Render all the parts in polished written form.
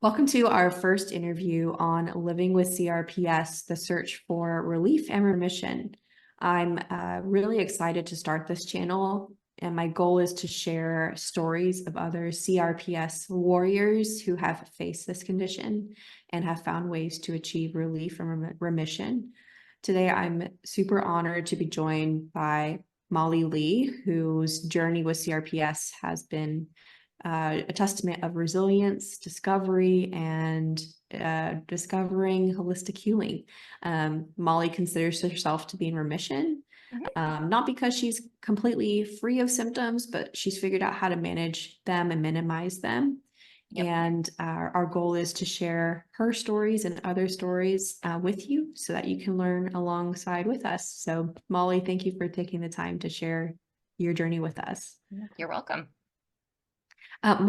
Welcome to our first interview on living with CRPS, the search for relief and remission. I'm really excited to start this channel, and my goal is to share stories of other CRPS warriors who have faced this condition and have found ways to achieve relief and remission. Today, I'm super honored to be joined by Molly Lee, whose journey with CRPS has been a testament of resilience, discovery, and discovering holistic healing. Molly considers herself to be in remission, Mhm. not because she's completely free of symptoms, but she's figured out how to manage them and minimize them. Yep. And our goal is to share her stories and other stories with you so that you can learn alongside with us. So, Molly, thank you for taking the time to share your journey with us. You're welcome.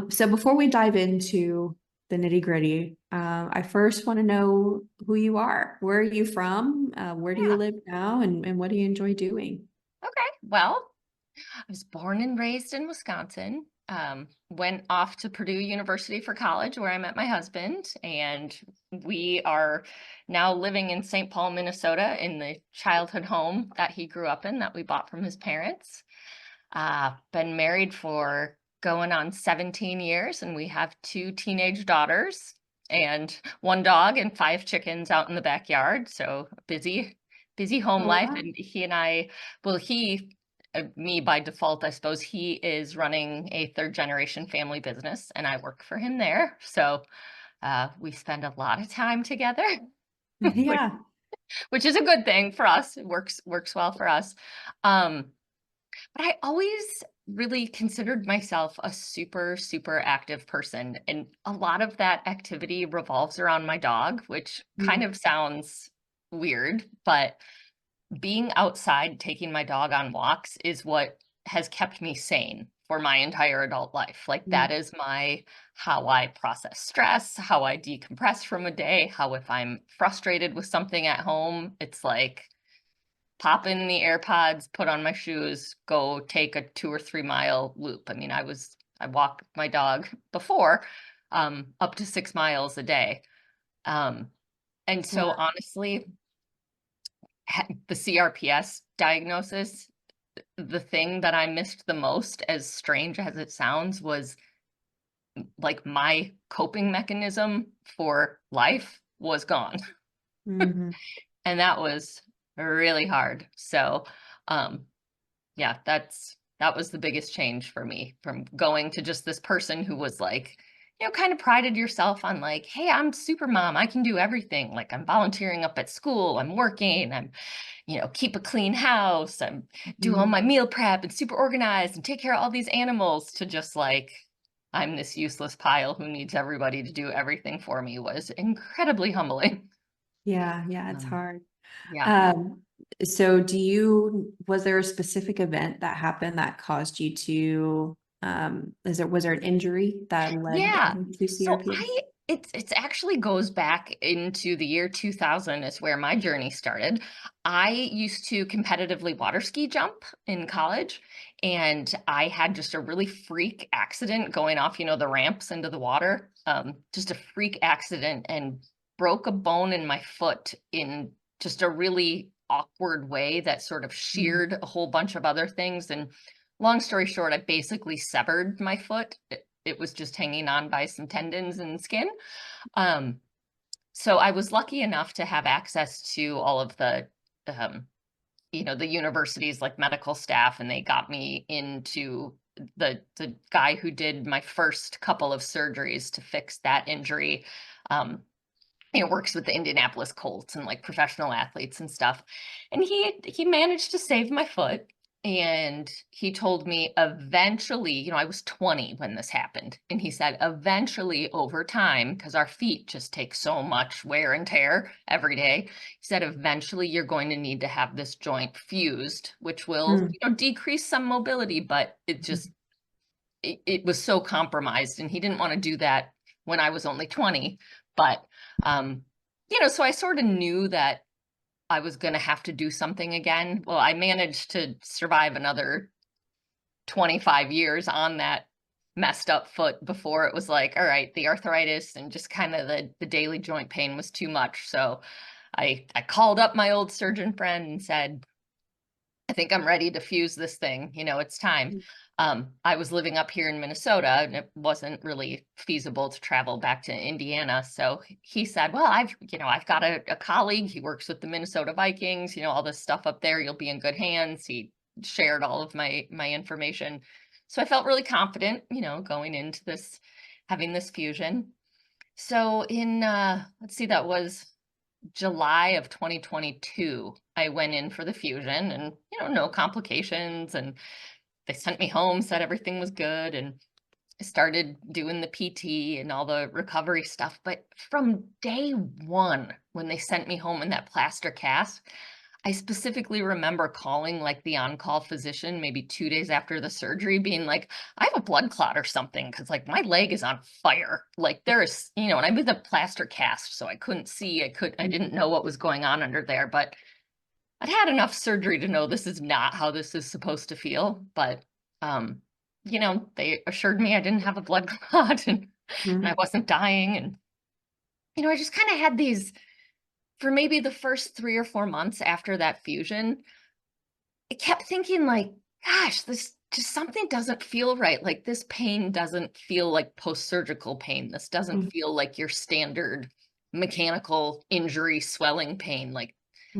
So before we dive into the nitty-gritty, I first want to know who you are. Where are you from? Where do you Yeah. live now? And what do you enjoy doing? Okay. Well, I was born and raised in Wisconsin. Went off to Purdue University for college, where I met my husband, and we are now living in St. Paul, Minnesota, in the childhood home that he grew up in that we bought from his parents. Been married for going on 17 years, and we have two teenage daughters and one dog and five chickens out in the backyard. So busy home Oh, life. wow. And he and I, well, me by default, I suppose he is running a third generation family business, and I work for him there. So we spend a lot of time together, which, Yeah. which is a good thing for us. It works well for us. Um, but I always really considered myself a super, super active person. And a lot of that activity revolves around my dog, which kind Mm. of sounds weird, but being outside taking my dog on walks is what has kept me sane for my entire adult life. Like that Mm. is my how I process stress, how I decompress from a day, how if I'm frustrated with something at home, it's like pop in the AirPods, put on my shoes, go take a 2 or 3 mile loop. I mean, I walked my dog before, up to 6 miles a day. Um, and so Wow. honestly, the CRPS diagnosis, the thing that I missed the most, as strange as it sounds, was like my coping mechanism for life was gone. Mhm. And that was really hard. So, um, yeah, that was the biggest change for me, from going to just this person who was like, kind of prided yourself on like, hey, I'm super mom. I can do everything. Like I'm volunteering up at school. I'm working. I'm, keep a clean house. I'm do all Mhm. my meal prep and super organized and take care of all these animals, to just like, I'm this useless pile who needs everybody to do everything for me, was incredibly humbling. Yeah, yeah, it's Um, hard. yeah. Um, so was there a specific event that happened that caused you to, was there an injury that led Yeah. to So CRPS? it's actually goes back into the year 2000 is where my journey started. I used to competitively water ski jump in college, and I had just a really freak accident going off, the ramps into the water. Just a freak accident, and broke a bone in my foot in just a really awkward way that sort of Mm. sheared a whole bunch of other things. And long story short, I basically severed my foot. It was just hanging on by some tendons and skin. Um, so I was lucky enough to have access to all of um, the university's like medical staff, and they got me into the guy who did my first couple of surgeries to fix that injury. Um, works with the Indianapolis Colts and like professional athletes and stuff. And he managed to save my foot. And he told me eventually, I was 20 when this happened. And he said, eventually over time, because our feet just take so much wear and tear every day, he said, eventually you're going to need to have this joint fused, which will, Mm. decrease some mobility, but it was so compromised, and he didn't want to do that when I was only 20. But um so I sort of knew that I was going to have to do something again. Well, I managed to survive another 25 years on that messed up foot before it was like, all right, the arthritis and just kind of the daily joint pain was too much. So I called up my old surgeon friend and said, I think I'm ready to fuse this thing. It's time. I was living up here in Minnesota and it wasn't really feasible to travel back to Indiana. So he said, well, I've got a colleague. He works with the Minnesota Vikings, all this stuff up there. You'll be in good hands. He shared all of my information. So I felt really confident, going into this, having this fusion. So let's see, that was July of 2022, I went in for the fusion and, no complications. And they sent me home, said everything was good. And I started doing the PT and all the recovery stuff. But from day one, when they sent me home in that plaster cast, I specifically remember calling like the on-call physician maybe 2 days after the surgery being like, I have a blood clot or something because like my leg is on fire. Like there is, and I'm in a plaster cast, so I couldn't see. I didn't know what was going on under there, but I'd had enough surgery to know this is not how this is supposed to feel. But, they assured me I didn't have a blood clot and I Mhm. wasn't dying. And, I just kind of had these for maybe the first 3 or 4 months after that fusion. I kept thinking like, gosh, this just something doesn't feel right. Like this pain doesn't feel like post-surgical pain. This doesn't Mhm. feel like your standard mechanical injury swelling pain. Like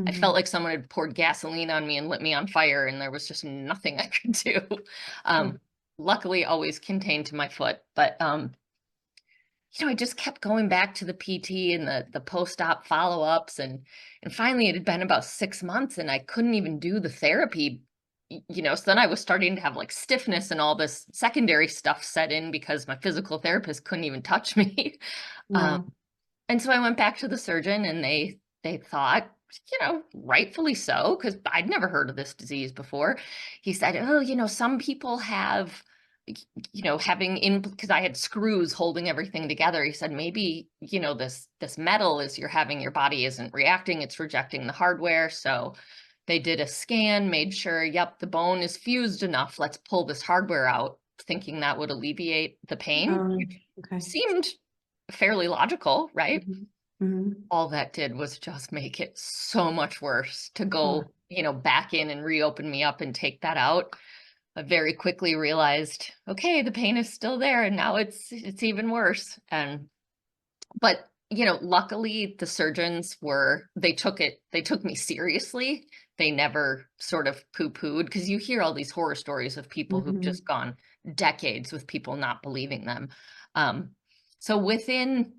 I felt Mhm. like someone had poured gasoline on me and lit me on fire and there was just nothing I could do. Um, Mhm. luckily always contained to my foot, but I just kept going back to the PT and the post-op follow-ups and finally it had been about 6 months and I couldn't even do the therapy. So then I was starting to have like stiffness and all this secondary stuff set in because my physical therapist couldn't even touch me. Um, Wow. and so I went back to the surgeon and they thought, rightfully so, because I'd never heard of this disease before. He said, oh, some people have, having in because I had screws holding everything together. He said, maybe, this metal is you're having your body isn't reacting, it's rejecting the hardware. So they did a scan, made sure, yep, the bone is fused enough. Let's pull this hardware out, thinking that would alleviate the pain, Oh, which okay. seemed fairly logical, right? Mhm. Mhm. All that did was just make it so much worse to Oh. go, back in and reopen me up and take that out. I very quickly realized, okay, the pain is still there and now it's even worse. And but luckily the surgeons they took me seriously. They never sort of poo-pooed because you hear all these horror stories of people who've Mhm. just gone decades with people not believing them. Um, so within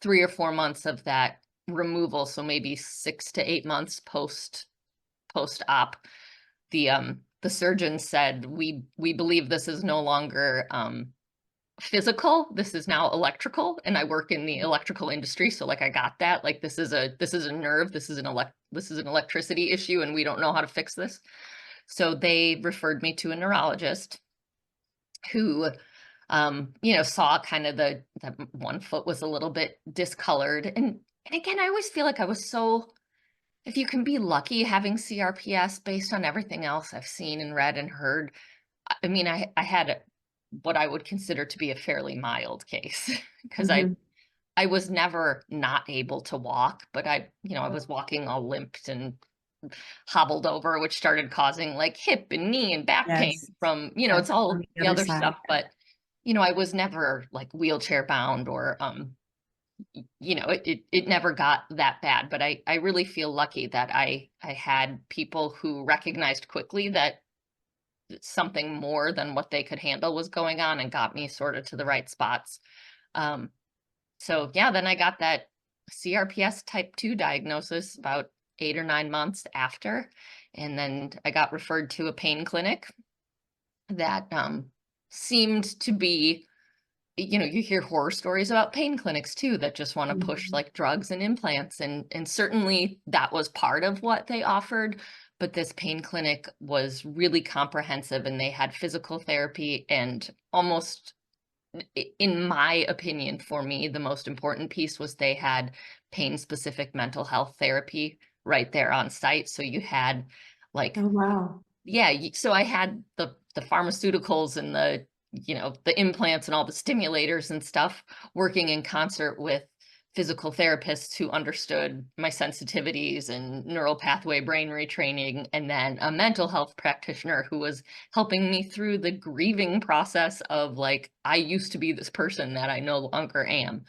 3 or 4 months of that removal, so maybe 6 to 8 months post-op, the surgeon said, we believe this is no longer physical, this is now electrical, and I work in the electrical industry, so like I got that, like this is a nerve, this is an electricity issue and we don't know how to fix this. So they referred me to a neurologist who saw kind of that one foot was a little bit discolored. And again, I always feel like I was so, if you can be lucky having CRPS based on everything else I've seen and read and heard. I mean, I had what I would consider to be a fairly mild case because I Mhm. I was never not able to walk, but I was walking all limped and hobbled over, which started causing like hip and knee and back pain Yes. from, it's Yes. On all the the other other side. stuff. But, I was never like wheelchair bound or, it never got that bad. But I really feel lucky that I had people who recognized quickly that something more than what they could handle was going on and got me sort of to the right spots. Um, so yeah, then I got that CRPS type 2 diagnosis about 8 or 9 months after. And then I got referred to a pain clinic that seemed to be, you hear horror stories about pain clinics too that just want to push Mhm. like drugs and implants. And certainly that was part of what they offered. But this pain clinic was really comprehensive and they had physical therapy and almost in my opinion, for me, the most important piece was they had pain-specific mental health therapy right there on site. So you had like, Oh, wow. yeah, so I had the pharmaceuticals and the the implants and all the stimulators and stuff, working in concert with physical therapists who understood my sensitivities and neural pathway brain retraining, and then a mental health practitioner who was helping me through the grieving process of like, I used to be this person that I no longer am.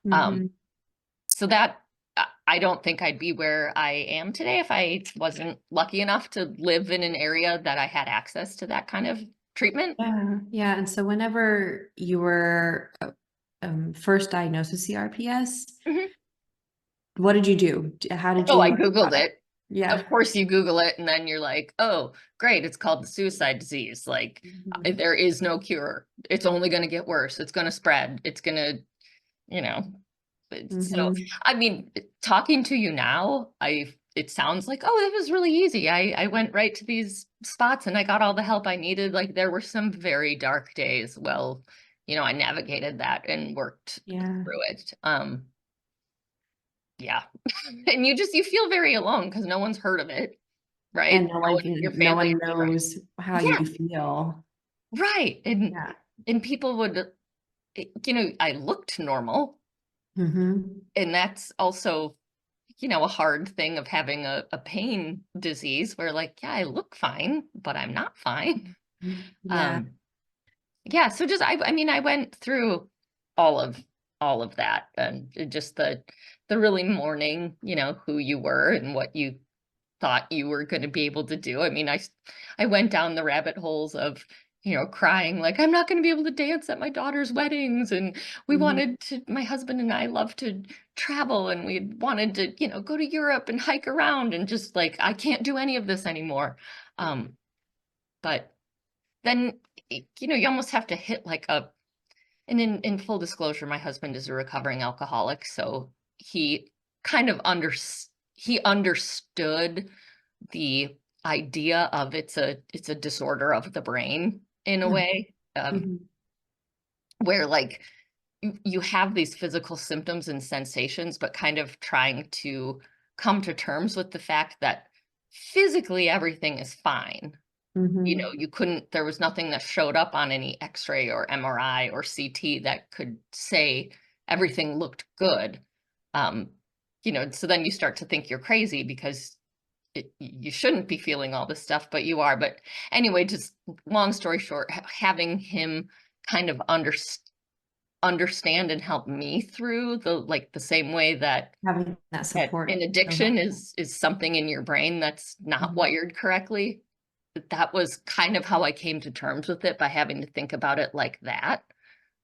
Mhm. So that I don't think I'd be where I am today if I wasn't lucky enough to live in an area that I had access to that kind of treatment. Yeah, yeah. And so whenever you were first diagnosed with CRPS, Mhm. what did you do? How did Oh, I you? Googled it. Yeah. Of course, you Google it, and then you're like, oh, great, it's called the suicide disease. Like, Mhm. there is no cure. It's only going to get worse. It's going to spread. It's going to, you know. So, Mhm. I mean, talking to you now, it sounds like, oh, it was really easy. I went right to these spots and I got all the help I needed. Like, there were some very dark days. Well, I navigated that and worked Yeah. through it. Yeah. And you feel very alone because no one's heard of it, right? And No one in your no family one knows, right? knows how Yeah, you feel. right. And Yeah. people would, I looked normal, Mhm. and that's also, a hard thing of having a pain disease where like, yeah, I look fine, but I'm not fine. Yeah. Um, yeah, so just I mean, I went through all of that, and just the really mourning, who you were and what you thought you were going to be able to do. I mean, I went down the rabbit holes of, crying like, I'm not going to be able to dance at my daughter's weddings, and Mhm. my husband and I love to travel, and we wanted to, go to Europe and hike around, and just like, I can't do any of this anymore. But then, you almost have to hit like and in full disclosure, my husband is a recovering alcoholic, so he kind of he understood the idea of it's a disorder of the brain in a Mhm. way, Mhm. where like you have these physical symptoms and sensations, but kind of trying to come to terms with the fact that physically everything is fine. Mhm. There was nothing that showed up on any x-ray or MRI or CT that could say everything looked good. um so then you start to think you're crazy because you shouldn't be feeling all this stuff, but you are. But anyway, just long story short, having him kind of understand and help me through the same way that Having that support an is so addiction helpful. is something in your brain that's not Mhm. wired correctly. That was kind of how I came to terms with it, by having to think about it like that,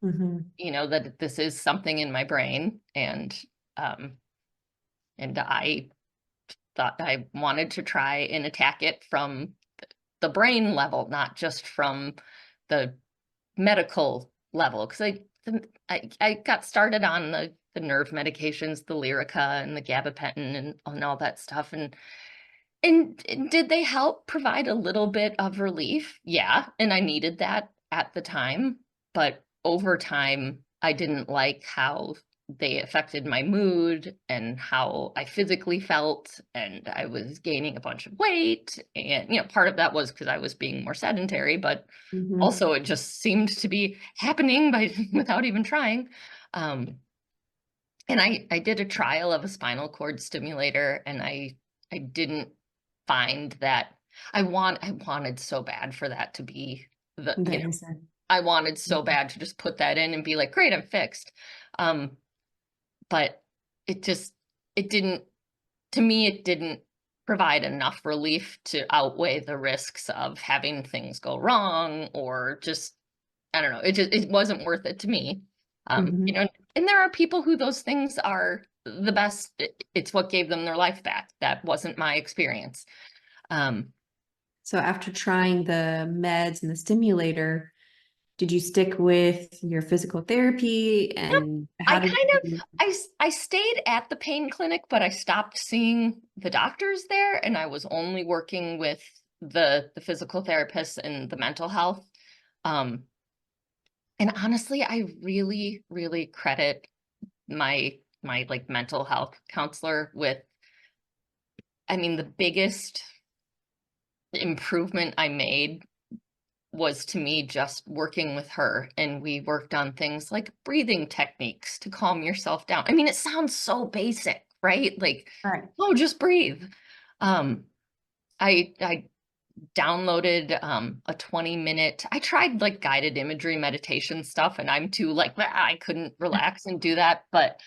Mhm. that this is something in my brain. Um and I thought I wanted to try and attack it from the brain level, not just from the medical level. Because I got started on the nerve medications, the Lyrica and the gabapentin and all that stuff. And did they help provide a little bit of relief? Yeah, and I needed that at the time, but over time, I didn't like how they affected my mood and how I physically felt, and I was gaining a bunch of weight, and, part of that was because I was being more sedentary, but Mhm. also it just seemed to be happening by without even trying. Um, and I did a trial of a spinal cord stimulator, and I didn't find that I wanted so bad for that to be The answer. I wanted so Mhm. bad to just put that in and be like, great, I'm fixed. Um, but it just it didn't to me, it didn't provide enough relief to outweigh the risks of having things go wrong, or just, I don't know, it wasn't worth it to me. Mhm. And there are people who those things are the best. It's what gave them their life back. That wasn't my experience. Um, So after trying the meds and the stimulator, did you stick with your physical therapy and I how did kind of you? I stayed at the pain clinic, but I stopped seeing the doctors there, and I was only working with the physical therapists and the mental health. Um, and honestly, I really, really credit my like mental health counselor with, I mean, the biggest improvement I made was to me just working with her, and we worked on things like breathing techniques to calm yourself down. I mean, it sounds so basic, right? Like, Right. oh, just breathe. Um, I downloaded a 20-minute, I tried like guided imagery meditation stuff, and I'm too like, "Ah, I couldn't relax and do that." But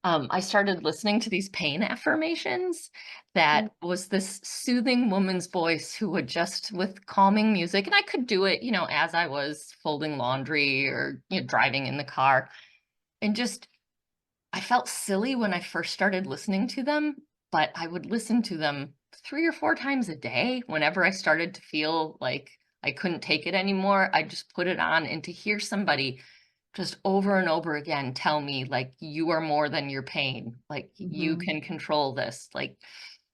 I started listening to these pain affirmations that was this soothing woman's voice who would just, with calming music, and I could do it, as I was folding laundry or driving in the car. And just, I felt silly when I first started listening to them, but I would listen to them 3 or 4 times a day. Whenever I started to feel like I couldn't take it anymore, I just put it on. And to hear somebody just over and over again tell me, like, you are more than your pain, like, you Mhm. can control this, like,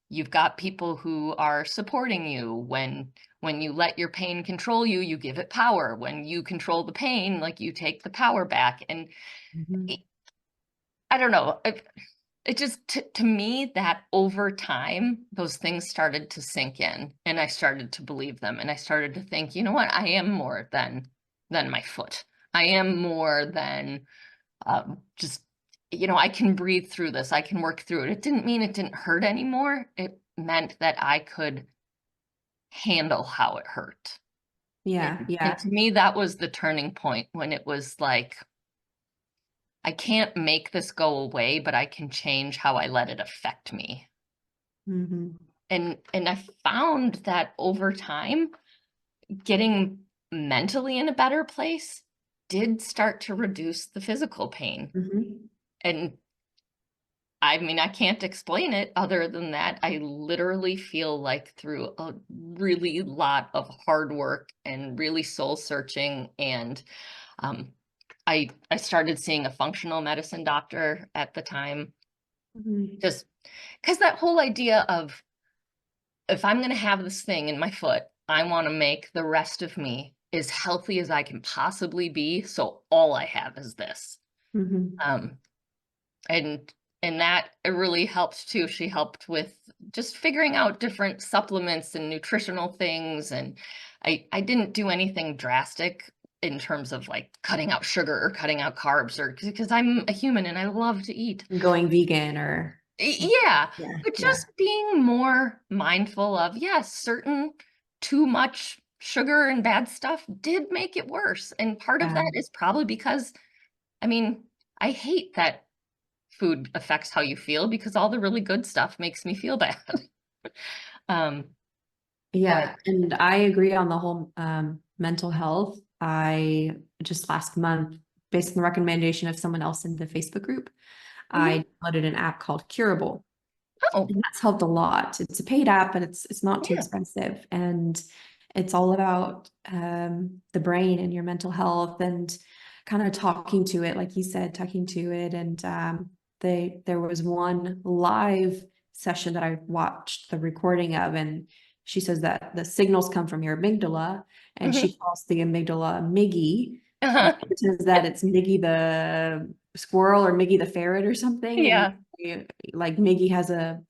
you've got people who are supporting you. When you let your pain control you, you give it power. When you control the pain, like, you take the power back. And Mhm. it, I don't know, it just, to me, that over time those things started to sink in, and I started to believe them, and I started to think, you know what, I am more than my foot. I am more than just, I can breathe through this. I can work through it. It didn't mean it didn't hurt anymore. It meant that I could handle how it hurt. Yeah, And yeah. to me, that was the turning point, when it was like, I can't make this go away, but I can change how I let it affect me. Mhm. And I found that over time, getting mentally in a better place did start to reduce the physical pain. Mhm. And I mean, I can't explain it other than that. I literally feel like, through a really lot of hard work and really soul searching, and um, I started seeing a functional medicine doctor at the time, Mhm. just because that whole idea of, if I'm going to have this thing in my foot, I want to make the rest of me as healthy as I can possibly be. So all I have is this. Mhm. Um, and and that it really helped too. She helped with just figuring out different supplements and nutritional things. And I didn't do anything drastic in terms of like cutting out sugar or cutting out carbs, or because I'm a human and I love to eat. Going vegan or Yeah, yeah, but yeah, just being more mindful of, yes, certain too much sugar and bad stuff did make it worse. And part of yeah, that is probably because, I mean, I hate that food affects how you feel, because all the really good stuff makes me feel bad. Um, but yeah. And I agree on the whole mental health. I just last month, based on the recommendation of someone else in the Facebook group, mhm. I downloaded an app called Curable. Oh, And that's helped a lot. It's a paid app, but it's not too yeah. expensive. And it's all about the brain and your mental health and kind of talking to it, like you said, talking to it. And there was one live session that I watched the recording of, and she says that the signals come from your amygdala, and Mhm. she calls the amygdala Miggy, and Uh-huh. she pretends that it's Miggy the squirrel or Miggy the ferret or something. And Yeah. like Miggy has a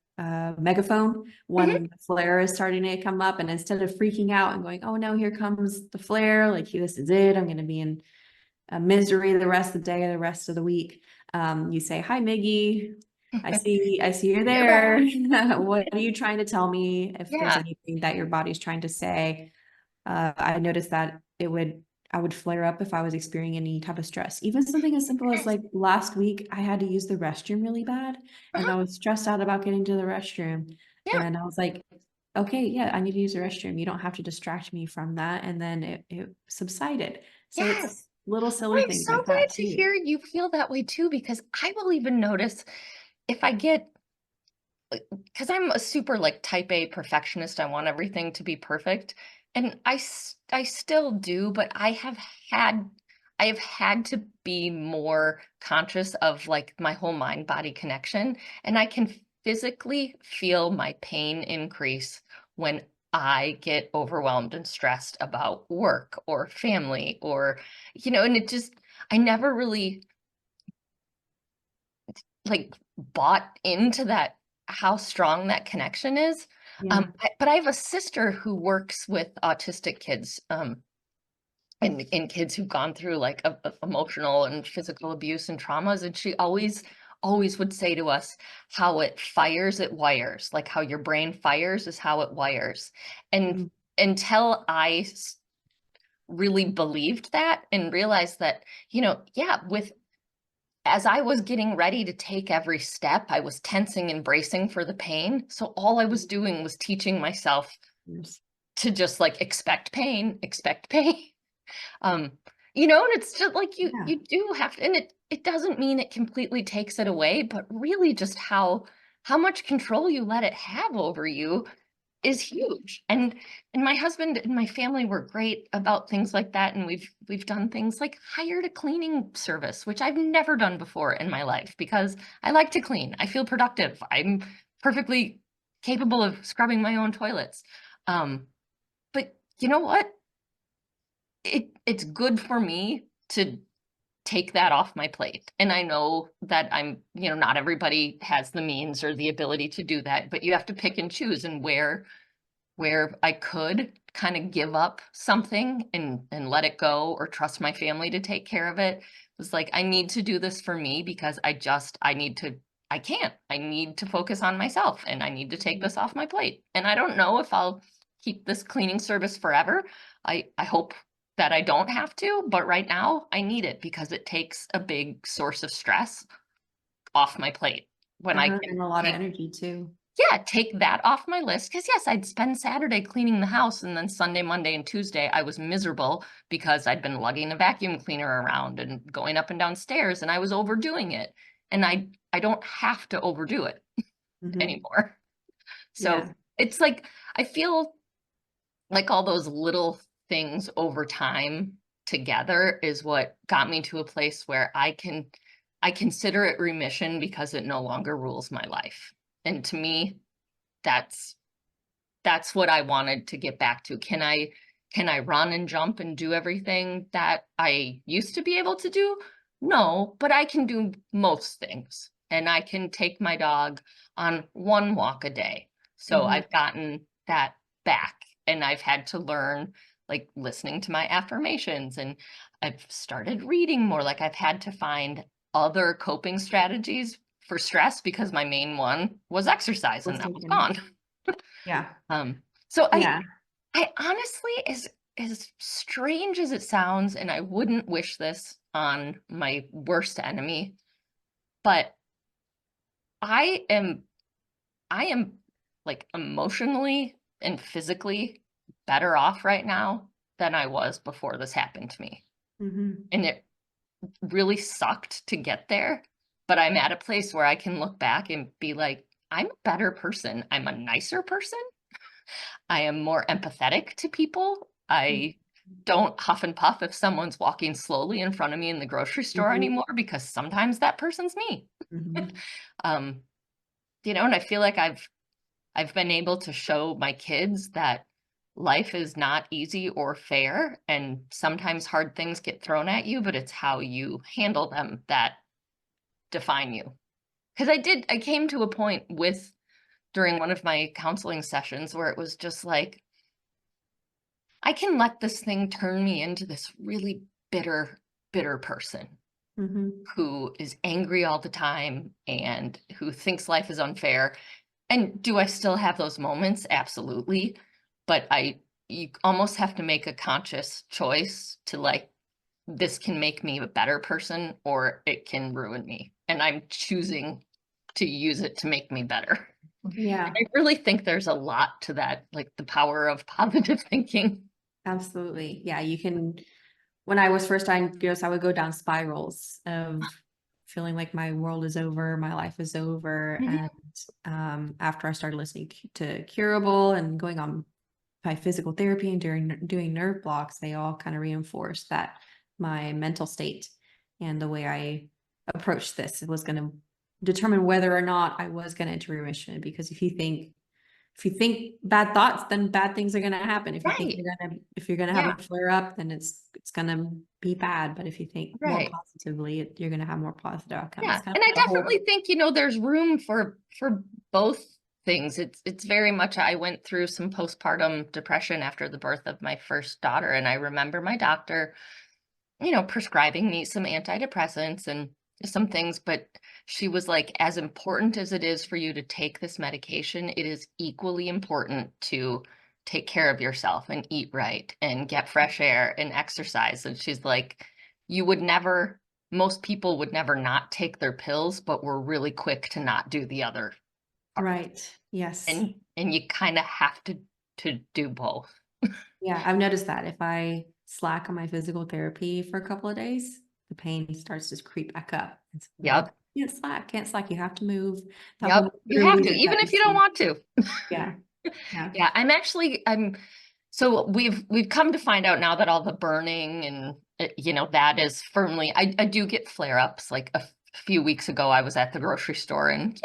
megaphone Mhm. when the flare is starting to come up, and instead of freaking out and going, oh no, here comes the flare, like this is it, I'm going to be in misery the rest of the day, the rest of the week, you say, hi Miggy, I see you're You're there. back. What are you trying to tell me? If there's Yeah. anything that your body's trying to say. I noticed that I would flare up if I was experiencing any type of stress. Even something as simple as Yes. like last week, I had to use the restroom really bad, and Uh-huh. I was stressed out about getting to the restroom. Yeah. And I was like, okay, yeah, I need to use the restroom. You don't have to distract me from that. And then it subsided. So it's Yes. little silly I'm things so like glad that to too. hear you feel that way too, because I will even notice if I get, because I'm a super like type A perfectionist. I want everything to be perfect. And I still do, but had I have had to be more conscious of like my whole mind body connection. And I can physically feel my pain increase when I get overwhelmed and stressed about work or family, or, and it just, I never really like bought into that, how strong that connection is. Yeah. But I have a sister who works with autistic kids. and kids who've gone through like emotional and physical abuse and traumas. And she always would say to us, how it fires, it wires. Like how your brain fires is how it wires. And Mhm. until I really believed that and realized that, yeah, as I was getting ready to take every step, I was tensing and bracing for the pain. So all I was doing was teaching myself Yes. to just like expect pain, expect pain. Um, and it's just like Yeah. you do have to, and it doesn't mean it completely takes it away, but really just how much control you let it have over you is huge. And my husband and my family were great about things like that. And we've done things like hired a cleaning service, which I've never done before in my life because I like to clean. I feel productive. I'm perfectly capable of scrubbing my own toilets. But you know what? It's good for me to take that off my plate. And I know that not everybody has the means or the ability to do that, but you have to pick and choose. And where I could kind of give up something and let it go or trust my family to take care of it, was like, I need to do this for me because I need to focus on myself and I need to take this off my plate. And I don't know if I'll keep this cleaning service forever. I hope that I don't have to, but right now I need it because it takes a big source of stress off my plate when I can And a lot of take energy too. yeah, take that off my list. Because yes, I'd spend Saturday cleaning the house, and then Sunday, Monday, and Tuesday, I was miserable because I'd been lugging a vacuum cleaner around and going up and down stairs, and I was overdoing it. And I don't have to overdo it Mhm. anymore. So Yeah. it's like I feel like all those little things over time together is what got me to a place where I consider it remission because it no longer rules my life. And to me, that's that's what I wanted to get back to. Can I run and jump and do everything that I used to be able to do? No, but I can do most things. And I can take my dog on one walk a day. So Mhm. I've gotten that back and I've had to learn like listening to my affirmations and I've started reading more. Like I've had to find other coping strategies for stress because my main one was exercise and Was that was taken. gone. Yeah. So Yeah. I honestly, as strange as it sounds, and I wouldn't wish this on my worst enemy, but I am I am like emotionally and physically better off right now than I was before this happened to me. Mhm. And it really sucked to get there, but I'm at a place where I can look back and be like, I'm a better person. I'm a nicer person. I am more empathetic to people. I don't huff and puff if someone's walking slowly in front of me in the grocery store Mhm. anymore because sometimes that person's me. Mhm. Um, and I feel like I've been able to show my kids that life is not easy or fair and sometimes hard things get thrown at you, but it's how you handle them that define you. Because I came to a point with during one of my counseling sessions where it was just like I can let this thing turn me into this really bitter person Mhm. who is angry all the time and who thinks life is unfair. And do I still have those moments? Absolutely. But you almost have to make a conscious choice to like, this can make me a better person or it can ruin me. And I'm choosing to use it to make me better. Yeah. I really think there's a lot to that, like the power of positive thinking. Absolutely. Yeah. You can, when I was first diagnosed, I would go down spirals of feeling like my world is over, my life is over. Mhm. And after I started listening to Curable and going on my physical therapy and doing nerve blocks, they all kind of reinforced that my mental state and the way I approached this was going to determine whether or not I was going to enter remission. Because if you think bad thoughts, then bad things are going to happen. Right. If you're gonna have Yeah. a flare up, then it's going to be bad. But if you think more Right. positively, you're going to have more positive outcomes. Yeah. Kind And of I the whole. definitely think, there's room for both things. It's very much, I went through some postpartum depression after the birth of my first daughter, and I remember my doctor, prescribing me some antidepressants and some things, but she was like, as important as it is for you to take this medication, it is equally important to take care of yourself and eat right and get fresh air and exercise. And she's like, you would never, most people would never not take their pills, but we're really quick to not do the other part. Right. Yes. And you kind of have to do both. Yeah, I've noticed that if I slack on my physical therapy for a couple of days, the pain starts to creep back up. It's like, Yep. can't slack. You have to move. That Yep. will You have literally to, get even that if you don't issue. want to. Yeah. Yeah. Yeah, so we've come to find out now that all the burning and that is firmly, I do get flare-ups. Like a few weeks ago, I was at the grocery store and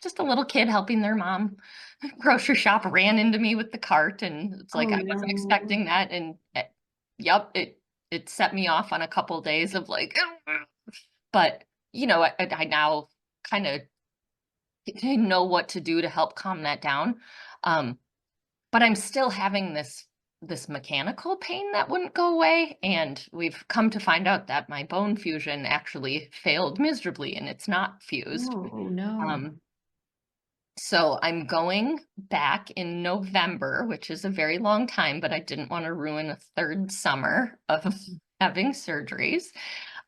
just a little kid helping their mom grocery shop ran into me with the cart, and it's like Oh I wasn't no. expecting that, and yep, it set me off on a couple days of like, but I now kind of know what to do to help calm that down. Um, but I'm still having this mechanical pain that wouldn't go away, and we've come to find out that my bone fusion actually failed miserably and it's not fused. Oh no. Um, so I'm going back in November, which is a very long time, but I didn't want to ruin a third summer of having surgeries.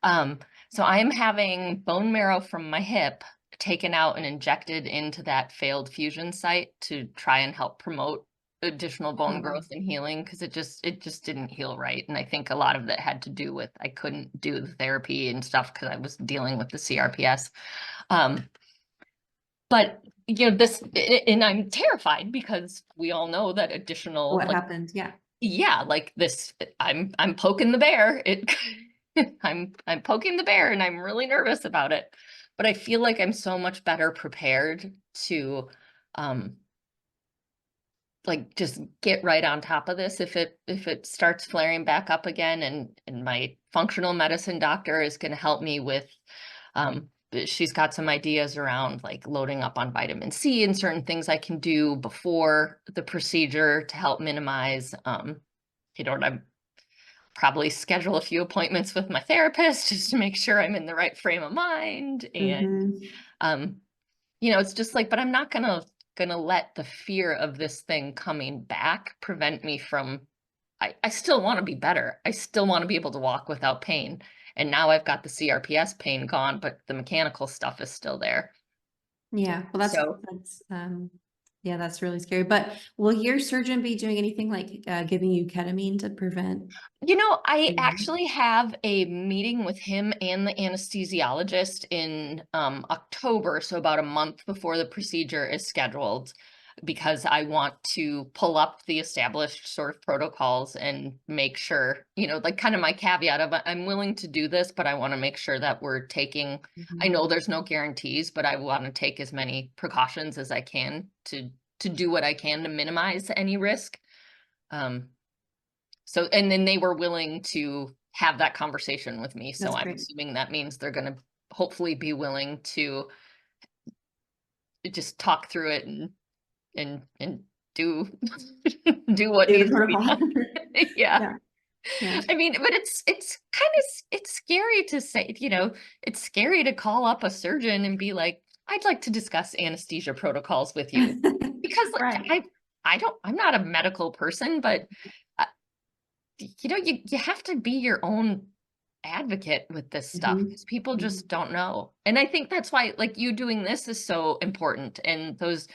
So I am having bone marrow from my hip taken out and injected into that failed fusion site to try and help promote additional bone Oh, growth and healing, because it just didn't heal right. And I think a lot of that had to do with I couldn't do the therapy and stuff because I was dealing with the CRPS. But this, and I'm terrified because we all know that additional, what like, happened? Yeah. yeah, like this, I'm poking the bear. I'm poking the bear and I'm really nervous about it. But I feel like I'm so much better prepared to um like just get right on top of this if it starts flaring back up again, and my functional medicine doctor is going to help me with she's got some ideas around like loading up on vitamin C and certain things I can do before the procedure to help minimize and I'm probably schedule a few appointments with my therapist just to make sure I'm in the right frame of mind. And Mm-hmm. um it's just like, but I'm not gonna let the fear of this thing coming back prevent me from I still want to be better. I still want to be able to walk without pain. And now I've got the CRPS pain gone, but the mechanical stuff is still there. Yeah. Well, So, yeah, that's really scary. But will your surgeon be doing anything like giving you ketamine to prevent? I Mhm. actually have a meeting with him and the anesthesiologist in October, so about a month before the procedure is scheduled, because I want to pull up the established sort of protocols and make sure, like kind of my caveat of I'm willing to do this, but I want to make sure that we're taking, I Mhm. know there's no guarantees, but I want to take as many precautions as I can to do what I can to minimize any risk. Um, so, and then they were willing to have that conversation with me. So That's I'm great. assuming that means they're going to hopefully be willing to just talk through it and do do what Do the needs to be protocol. done. Yeah. Yeah. Yeah. I mean, but it's kind of it's scary to say, it's scary to call up a surgeon and be like, I'd like to discuss anesthesia protocols with you. Because like Right. I'm not a medical person, but uh, you have to be your own advocate with this stuff Mhm. because people Mhm. just don't know. And I think that's why like you doing this is so important, and those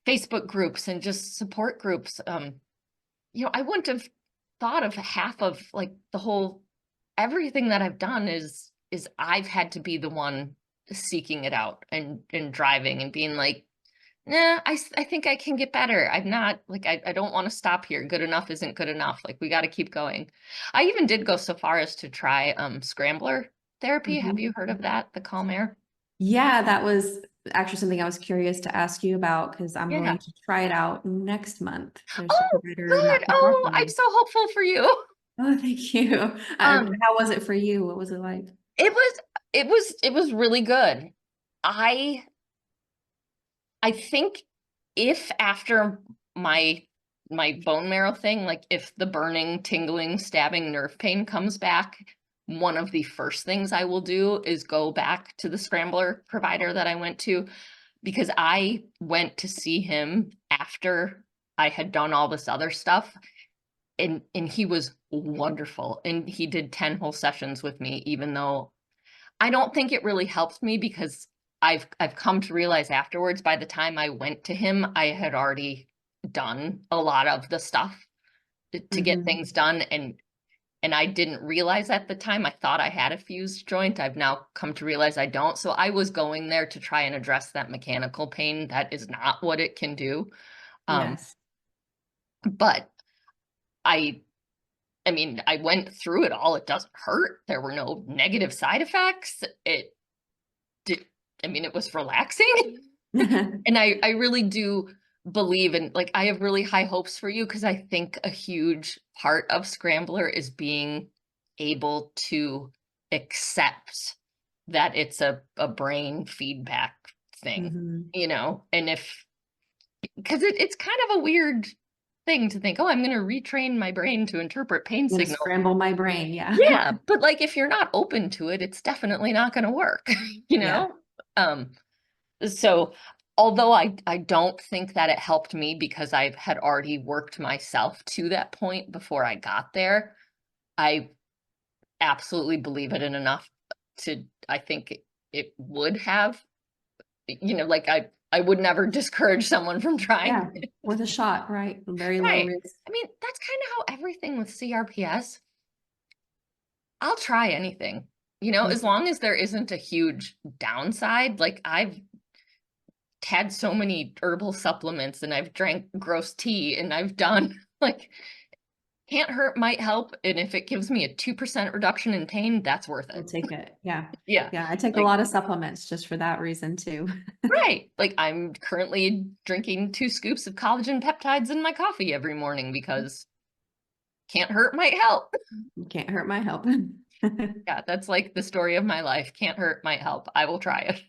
Facebook groups and just support groups. I wouldn't have thought of half of like the whole everything that I've done is I've had to be the one seeking it out and driving and being like, nah, I think I can get better. I'm not like I don't want to stop here. Good enough isn't good enough. Like we got to keep going. I even did go so far as to try scrambler therapy. Have you Mhm. heard of that? The calm air? Yeah, that was actually something I was curious to ask you about because I'm Yeah. going to try it out next month. There's a Oh, provider good. not too far Oh, from I'm me. so hopeful for you. Oh, thank you. Um, How was it for you? What was it like? it was it was really good. I I think if after my bone marrow thing, like if the burning, tingling, stabbing nerve pain comes back, one of the first things I will do is go back to the scrambler provider that I went to, because I went to see him after I had done all this other stuff, and he was wonderful, and he did 10 whole sessions with me, even though I don't think it really helped me, because I've come to realize afterwards, by the time I went to him, I had already done a lot of the stuff to get things done, and I didn't realize at the time. I thought I had a fused joint. I've now come to realize I don't. So I was going there to try and address that mechanical pain. That is not what it can do. Yes. But I mean, I went through it all. It doesn't hurt. There were no negative side effects. It did, I mean, it was relaxing. And I really do believe in, like, I have really high hopes for you, because I think a huge part of Scrambler is being able to accept that it's a brain feedback thing, you know, and because it's kind of a weird thing to think, oh, I'm going to retrain my brain to interpret pain I'm gonna signals. scramble my brain. Yeah. Yeah, but like if you're not open to it, it's definitely not going to work, you know? So although I don't think that it helped me, because I had already worked myself to that point before I got there, I absolutely believe it in enough to, I think it would have, you know, like I would never discourage someone from Yeah. trying. Worth a shot, right? Very low Right. risk. I mean, that's kind of how everything with CRPS, I'll try anything, you know, as long as there isn't a huge downside. Like I've had so many herbal supplements, and I've drank gross tea, and I've done like, can't hurt, might help. And if it gives me a 2% reduction in pain, that's worth We'll it. take it. Yeah. Yeah. Yeah. I take a Like, lot of supplements just for that reason too. right. Like I'm currently drinking 2 scoops of collagen peptides in my coffee every morning, because can't hurt, might help. Can't hurt my help. Yeah, that's like the story of my life. Can't hurt, might help. I will try it.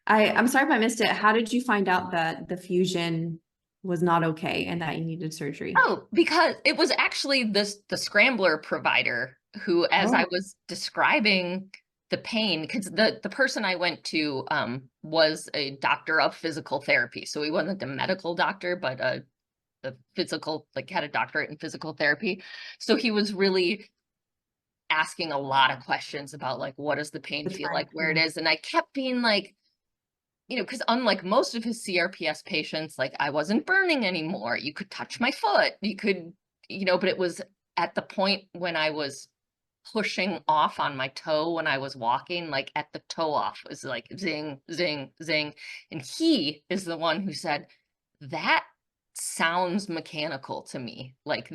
I'm sorry if I missed it. How did you find out that the fusion was not okay and that you needed surgery? Oh, because it was actually the scrambler provider who, as I Oh, was describing the pain, because the person I went to was a doctor of physical therapy. So he wasn't a medical doctor, but a physical, like had a doctorate in physical therapy. So he was really asking a lot of questions about like, what does the pain that's feel right. like, where it is. And I kept being like, you know, because unlike most of his CRPS patients, like I wasn't burning anymore. You could touch my foot. You could, you know, but it was at the point when I was pushing off on my toe when I was walking, like at the toe off was like zing, zing, zing. And he is the one who said, that sounds mechanical to me. Like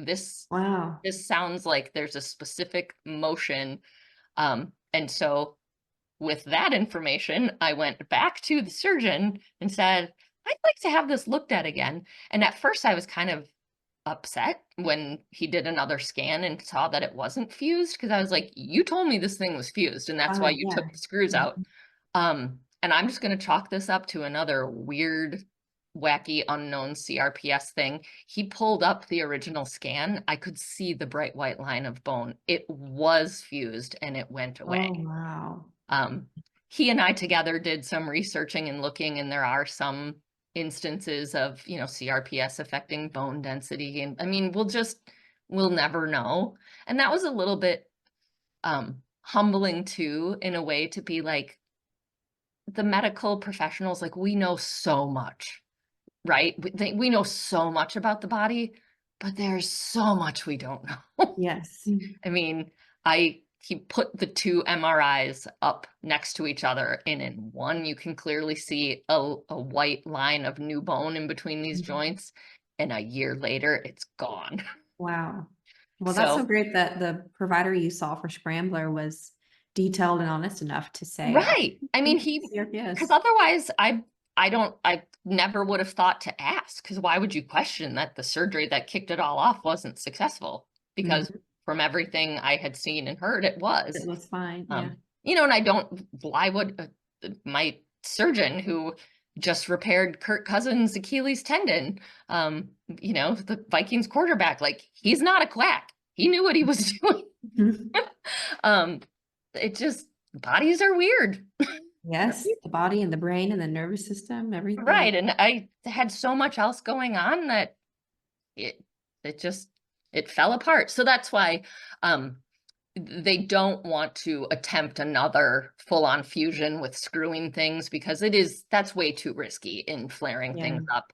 Wow. this sounds like there's a specific motion. And so with that information, I went back to the surgeon and said, I'd like to have this looked at again. And at first I was kind of upset when he did another scan and saw that it wasn't fused, because I was like, you told me this thing was fused, and that's why Wow. you Yeah. took the screws out. And I'm just going to chalk this up to another weird, wacky, unknown CRPS thing. He pulled up the original scan. I could see the bright white line of bone. It was fused, and it went away. Oh, wow. Um, he and I together did some researching and looking, and there are some instances of, you know, CRPS affecting bone density. And I mean, we'll never know. And that was a little bit humbling too, in a way, to be like, the medical professionals, like we know so much, right? We know so much about the body, but there's so much we don't know. Yes. I mean, he put the 2 MRIs up next to each other, and in one you can clearly see a white line of new bone in between these joints, and a year later it's gone. Wow. Well, that's so So, great that the provider you saw for Scrambler was detailed and honest enough to say, right. I mean, because CRPS. otherwise I never would have thought to ask, because why would you question that the surgery that kicked it all off wasn't successful? Because Mhm. from everything I had seen and heard, it was. It was fine. Yeah. You know, and I don't, why would my surgeon, who just repaired Kirk Cousins' Achilles tendon. The Vikings quarterback, like, he's not a quack. He knew what he was doing. Um, it just, bodies are weird. Yes, the body and the brain and the nervous system, everything. Right. And I had so much else going on that it it just it fell apart. So that's why um they don't want to attempt another full-on fusion with screwing things, because that's way too risky in flaring Yeah. things up.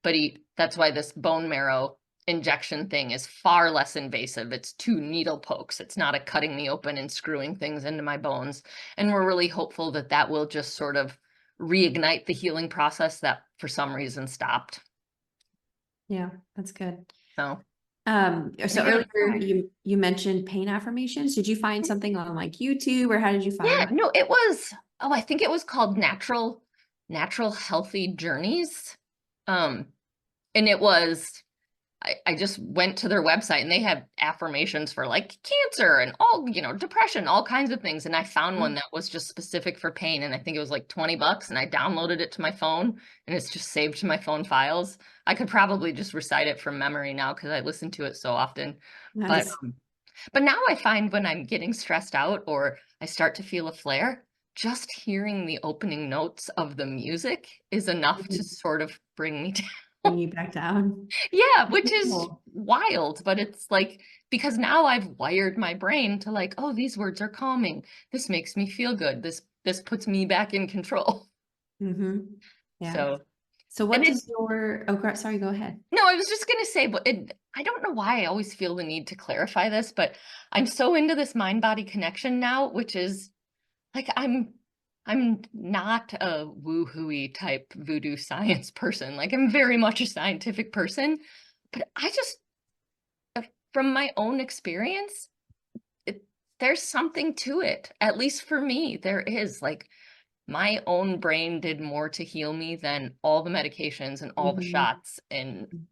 But that's why this bone marrow injection thing is far less invasive. It's 2 needle pokes. It's not a cutting me open and screwing things into my bones. And we're really hopeful that that will just sort of reignite the healing process that for some reason stopped. Yeah, that's good. So So earlier you mentioned pain affirmations. Did you find something on like YouTube, or how did you find yeah, it? no, it was, I think it was called Natural Healthy Journeys. Um, and it was, I just went to their website and they have affirmations for like cancer and all, depression, all kinds of things. And I found one that was just specific for pain. And I think it was like $20, and I downloaded it to my phone, and it's just saved to my phone files. I could probably just recite it from memory now because I listen to it so often. But Nice. but now I find when I'm getting stressed out or I start to feel a flare, just hearing the opening notes of the music is enough to sort of bring me down. Bring you back down. Yeah, which is Cool. wild, but it's like, because now I've wired my brain to like, oh, these words are calming. This makes me feel good. This puts me back in control. Mm-hmm. Yeah. So, So what and it does your, sorry, go ahead. no, I was just gonna say, but I don't know why I always feel the need to clarify this, but I'm so into this mind-body connection now, which is like, I'm not a woo-hooey type voodoo science person. Like, I'm very much a scientific person, but I just, from my own experience, it, there's something to it. At least for me, there is. Like, my own brain did more to heal me than all the medications and all the Mhm. shots and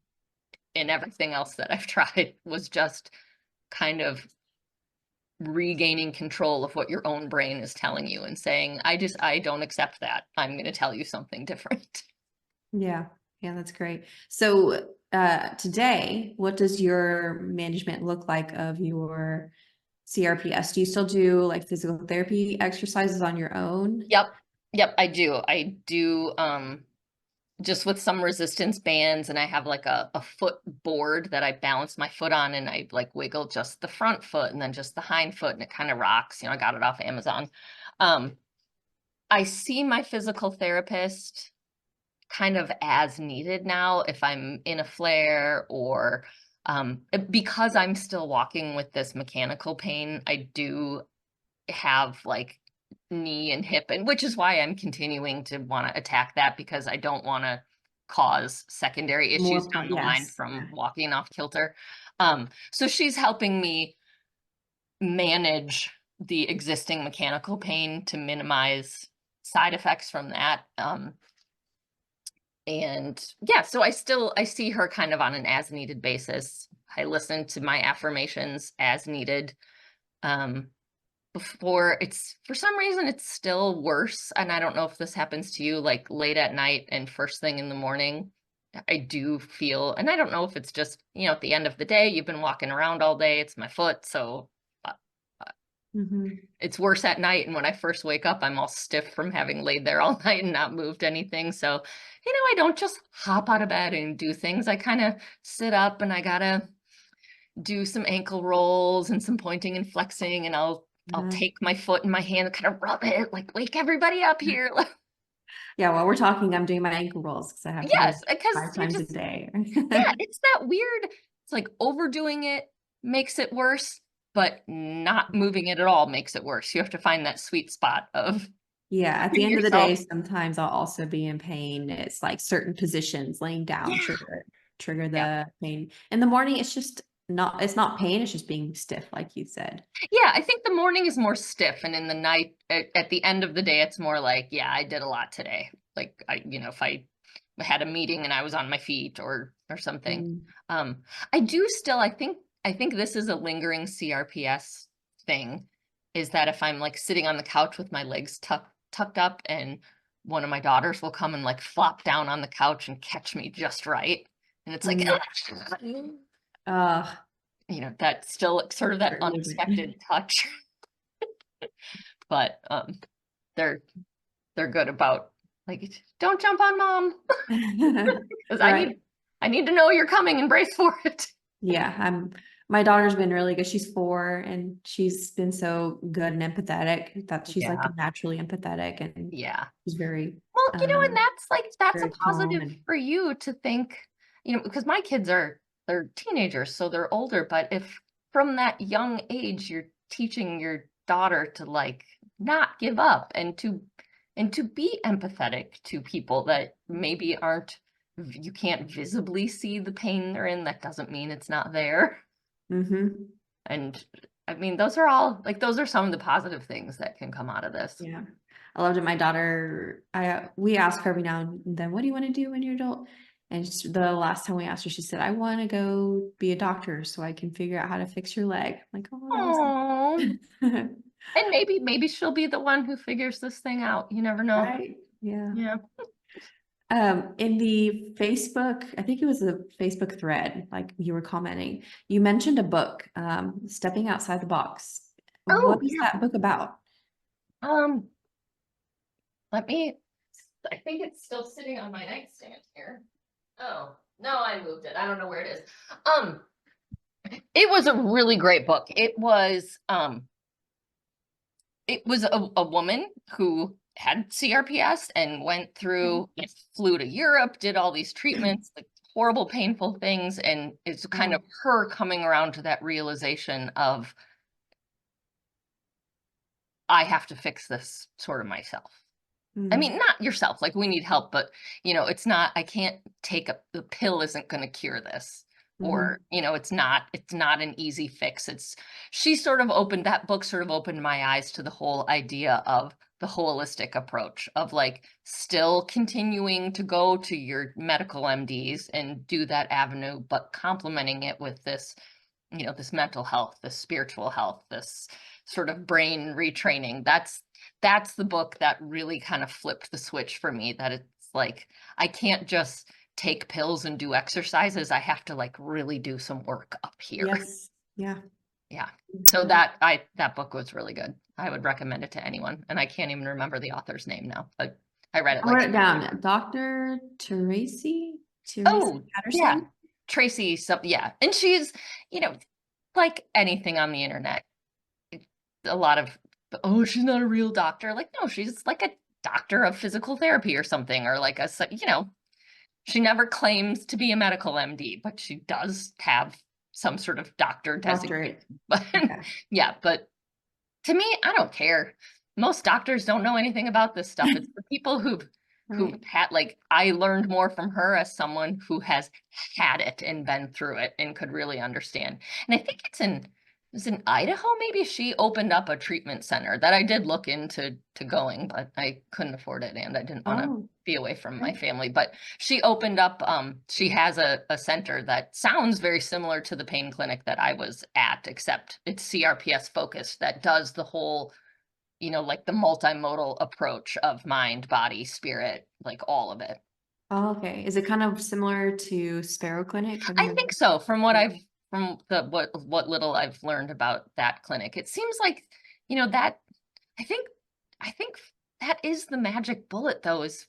everything else that I've tried. Was just kind of regaining control of what your own brain is telling you and saying, I don't accept that. I'm going to tell you something different. Yeah. Yeah, that's great. So today, what does your management look like of your CRPS? Do you still do like physical therapy exercises on your own? Yep. Yep, I do. I do just with some resistance bands, and I have like a foot board that I balance my foot on, and I like wiggle just the front foot and then just the hind foot, and it kind of rocks. I got it off Amazon. Um I see my physical therapist kind of as needed now if I'm in a flare, or because I'm still walking with this mechanical pain, I do have like knee and hip, and which is why I'm continuing to want to attack that, because I don't want to cause secondary issues down the line Yes. from Yeah. walking off kilter. So she's helping me manage the existing mechanical pain to minimize side effects from that. And yeah, so I see her kind of on an as needed basis. I listen to my affirmations as needed. Um, Before, it's for some reason it's still worse, and I don't know if this happens to you, like late at night and first thing in the morning. I do feel, and I don't know if it's just, at the end of the day, you've been walking around all day, it's my foot, so uh, uh, Mhm. it's worse at night. And when I first wake up, I'm all stiff from having laid there all night and not moved anything. So, I don't just hop out of bed and do things. I kind of sit up, and I gotta do some ankle rolls and some pointing and flexing, and I'll Uh, take my foot in my hand and kind of rub it, like, wake everybody up here. yeah, while we're talking, I'm doing my ankle rolls because I have to do Yes, because 5 times a day. yeah, it's that weird, it's like overdoing it makes it worse, but not moving it at all makes it worse. You have to find that sweet spot of Yeah, at the giving end of the yourself, day, sometimes I'll also be in pain. It's like certain positions laying down yeah, trigger yeah. the pain. In the morning, it's not pain, it's just being stiff, like you said. Yeah, I think the morning is more stiff, and in the night, at the end of the day, it's more like, yeah, I did a lot today. Like, if I had a meeting and I was on my feet or something. Mm. Um, I do still, I think this is a lingering CRPS thing, is that if I'm like sitting on the couch with my legs tucked up and one of my daughters will come and like flop down on the couch and catch me just right. And it's like, Uh, you know, that's still sort of that certain movement. unexpected touch. But they're good about like, don't jump on mom. Because Right. I need to know you're coming and brace for it. Yeah, my daughter's been really good. She's 4 and she's been so good and empathetic that she's like Yeah. naturally empathetic and Yeah. she's very Well, you know, and that's like, that's a very calm positive and for you to think, you know, because my kids they're teenagers, so they're older, but if from that young age you're teaching your daughter to like not give up and to be empathetic to people that maybe aren't, you can't visibly see the pain they're in, that doesn't mean it's not there. mm-hmm. And I mean, those are all like, those are some of the positive things that can come out of this. Yeah. I loved it. My daughter, we ask her every now and then, what do you want to do when you're adult? And the last time we asked her, she said, I want to go be a doctor so I can figure out how to fix your leg. I'm like, oh, that Oh, was and maybe she'll be the one who figures this thing out. You never know. right. Yeah. Yeah. In the Facebook, I think it was a Facebook thread, like you were commenting, you mentioned a book, Stepping Outside the Box. Oh, What is yeah. that book about? Um, let me, I think it's still sitting on my nightstand here. Oh, no, I moved it. I don't know where it is. It was a really great book. It was a woman who had CRPS and went through, flew to Europe, did all these treatments, like horrible, painful things. And it's kind of her coming around to that realization of, I have to fix this sort of myself. I mean, not yourself, like we need help, but you know, it's not, I can't take the pill isn't going to cure this. Or, you know, it's not an easy fix. She sort of opened, that book sort of opened my eyes to the whole idea of the holistic approach of like still continuing to go to your medical MDs and do that avenue, but complementing it with this, you know, this mental health, this spiritual health, this sort of brain retraining. That's the book that really kind of flipped the switch for me, that it's like, I can't just take pills and do exercises. I have to like really do some work up here. Yes. Yeah. Yeah. So that book was really good. I would recommend it to anyone. And I can't even remember the author's name now, but I read it I like, wrote it down. Dr. Tracy oh, yeah, Patterson. Tracy, yeah. And she's, you know, like anything on the internet, a lot of, oh, she's not a real doctor. Like, no, she's like a doctor of physical therapy or something, or like you know, she never claims to be a medical MD, but she does have some sort of doctor designation. Doctorate. But Okay. yeah, but to me, I don't care. Most doctors don't know anything about this stuff. It's the people who've Right. had, like, I learned more from her as someone who has had it and been through it and could really understand. And I think it's in Idaho, maybe. She opened up a treatment center that I did look into going, but I couldn't afford it and I didn't want to Oh, be away from my okay. family. But she opened up, she has a center that sounds very similar to the pain clinic that I was at, except it's CRPS focused, that does the whole, you know, like the multimodal approach of mind, body, spirit, like all of it. Oh, okay. Is it kind of similar to Sparrow Clinic? Have I you? think so. From what Yeah. from the what little I've learned about that clinic, it seems like, you know, that I think I think that is the magic bullet though, is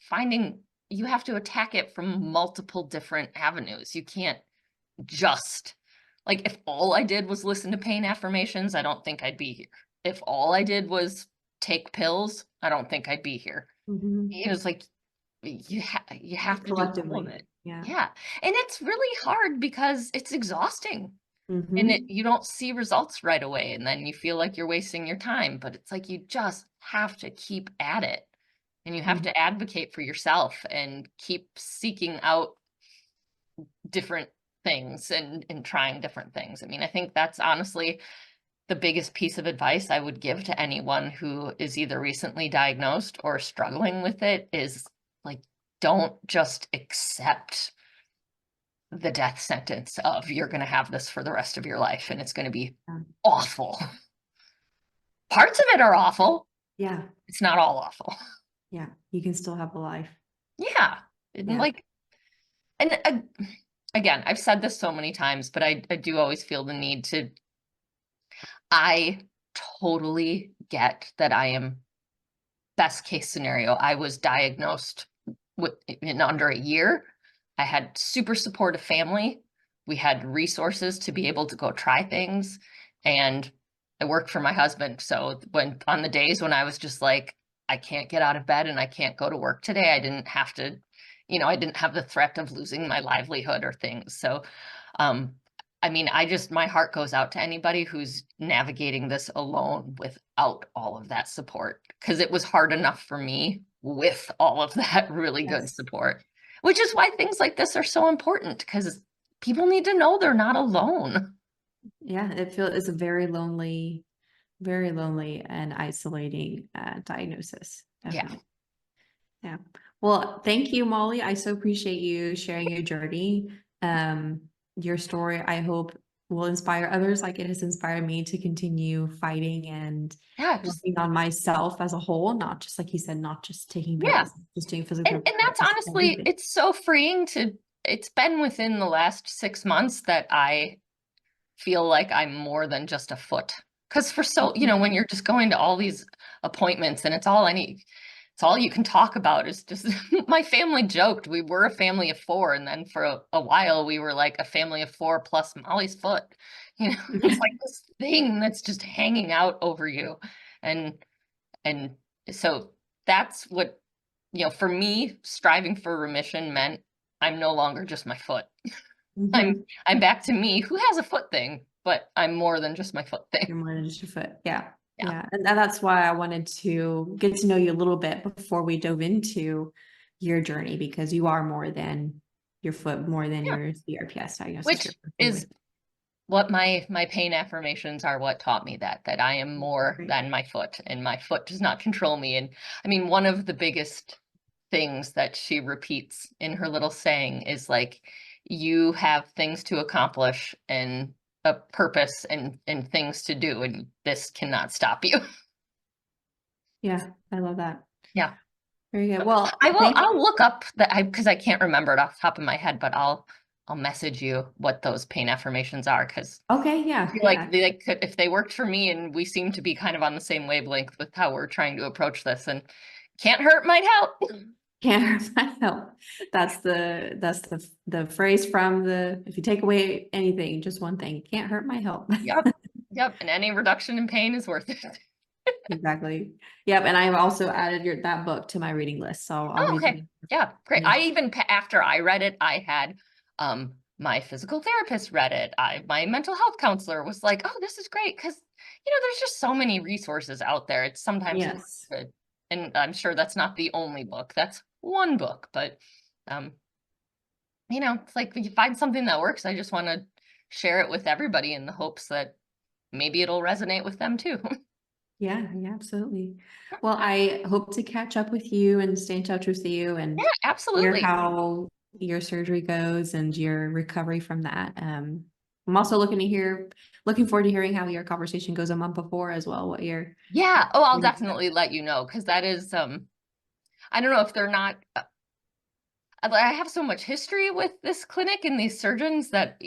finding, you have to attack it from multiple different avenues. You can't just, like, if all I did was listen to pain affirmations, I don't think I'd be here. If all I did was take pills, I don't think I'd be here. Mhm. It was like, you have to do all of Collectively. it. Yeah. Yeah. And it's really hard because it's exhausting and Mm-hmm. you don't see results right away. And then you feel like you're wasting your time, but it's like, you just have to keep at it and you have to advocate for yourself and keep seeking out different things and trying different things. I mean, I think that's honestly the biggest piece of advice I would give to anyone who is either recently diagnosed or struggling with it is like, don't just accept the death sentence of, you're going to have this for the rest of your life and it's going to be awful. Parts of it are awful. Yeah. It's not all awful. Yeah, you can still have a life. Yeah. And Yeah. like, and again, I've said this so many times, but I do always feel the need to, I totally get that I am best case scenario. I was diagnosed in under a year. I had super supportive family. We had resources to be able to go try things. And I worked for my husband. So when on the days when I was just like, I can't get out of bed and I can't go to work today, I didn't have to, I didn't have the threat of losing my livelihood or things. So um, I mean, my heart goes out to anybody who's navigating this alone without all of that support, because it was hard enough for me with all of that really good Yes. support, which is why things like this are so important, because people need to know they're not alone. Yeah, it's a very lonely and isolating diagnosis. Yeah. Definitely. Yeah. Well, thank you, Molly. I so appreciate you sharing your journey. Your story, I hope, will inspire others like it has inspired me to continue fighting and Yeah. working on myself as a whole, not just like you said, not just taking Yeah. pills, just doing physical And therapy, but that's just honestly, everything. it's so freeing it's been within the last 6 months that I feel like I'm more than just a foot. Because for so, Mhm. when you're just going to all these appointments and it's all you can talk about is just, my family joked we were a family of four. And then for a while we were like a family of four plus Molly's foot. It's like this thing that's just hanging out over you. And, and so that's what, for me, striving for remission meant I'm no longer just my foot. I'm Mhm. I'm back to me who has a foot thing, but I'm more than just my foot thing. You're more than just your foot. Yeah. Yeah. Yeah. And that's why I wanted to get to know you a little bit before we dove into your journey, because you are more than your foot, more than Yeah. your CRPS diagnosis. You're Which working with. is what my pain affirmations are, what taught me that I am more Great. than my foot, and my foot does not control me. And I mean, one of the biggest things that she repeats in her little saying is like, you have things to accomplish and a purpose and things to do, and this cannot stop you. Yeah. I love that. Yeah. Very good. Well, thank I'll look up that, because I can't remember it off the top of my head, but I'll message you what those pain affirmations are, because Okay. I Yeah. feel like Yeah. they could, if they worked for me, and we seem to be kind of on the same wavelength with how we're trying to approach this, and can't hurt might help. Can't hurt my help. That's the phrase from if you take away anything, just one thing, can't hurt my help. Yep. Yep. And any reduction in pain is worth it. Exactly. Yep. And I've also added that book to my reading list. So I'll Oh, read okay. that. Yeah, great. Finish. I even, after I read it, I had my physical therapist read it. My mental health counselor was like, "Oh, this is great," because there's just so many resources out there. It's sometimes hard Yes. to, and I'm sure that's not the only book. That's one book, but um, it's like if you find something that works, I just want to share it with everybody in the hopes that maybe it'll resonate with them too. Yeah, yeah, absolutely. Well, I hope to catch up with you and stay in touch with you Yeah, and hear absolutely. how your surgery goes and your recovery from that. I'm also looking forward to hearing how your conversation goes a month before as well. What your Yeah. Oh, I'll definitely let you know, because that is I don't know if they're not. I have so much history with this clinic and these surgeons that,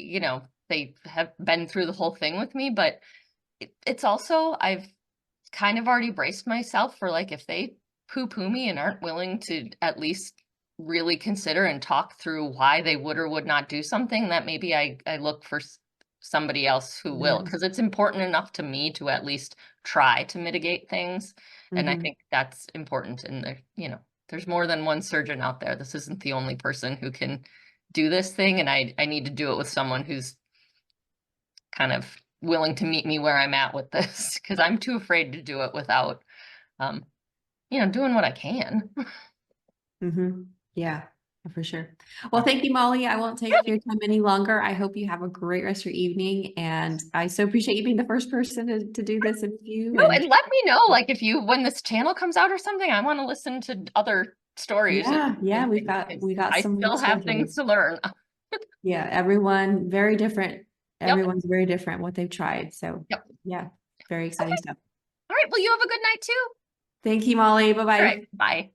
they have been through the whole thing with me, but it's also, I've kind of already braced myself for, like, if they poo-poo me and aren't willing to at least really consider and talk through why they would or would not do something, that maybe I look for somebody else who will, because it's important enough to me to at least try to mitigate things. And I Mhm. think that's important. And there's more than one surgeon out there. This isn't the only person who can do this thing. And I need to do it with someone who's kind of willing to meet me where I'm at with this, because I'm too afraid to do it without, um, doing what I can. Yeah, for sure. Well, thank you, Molly. I won't take your time any longer. I hope you have a great rest of your evening. And I so appreciate you being the first person to do this interview. No, And and let me know, like, if when this channel comes out or something, I want to listen to other stories yeah, yeah, and we've things, got 'cause we got I some still good have things stories. to learn. Yeah, everyone very different. Yep. Everyone's very different what they've tried. So Yep. yeah, very Okay. exciting stuff. All right. Well, you have a good night too. Thank you, Molly. All Bye-bye. right. Bye.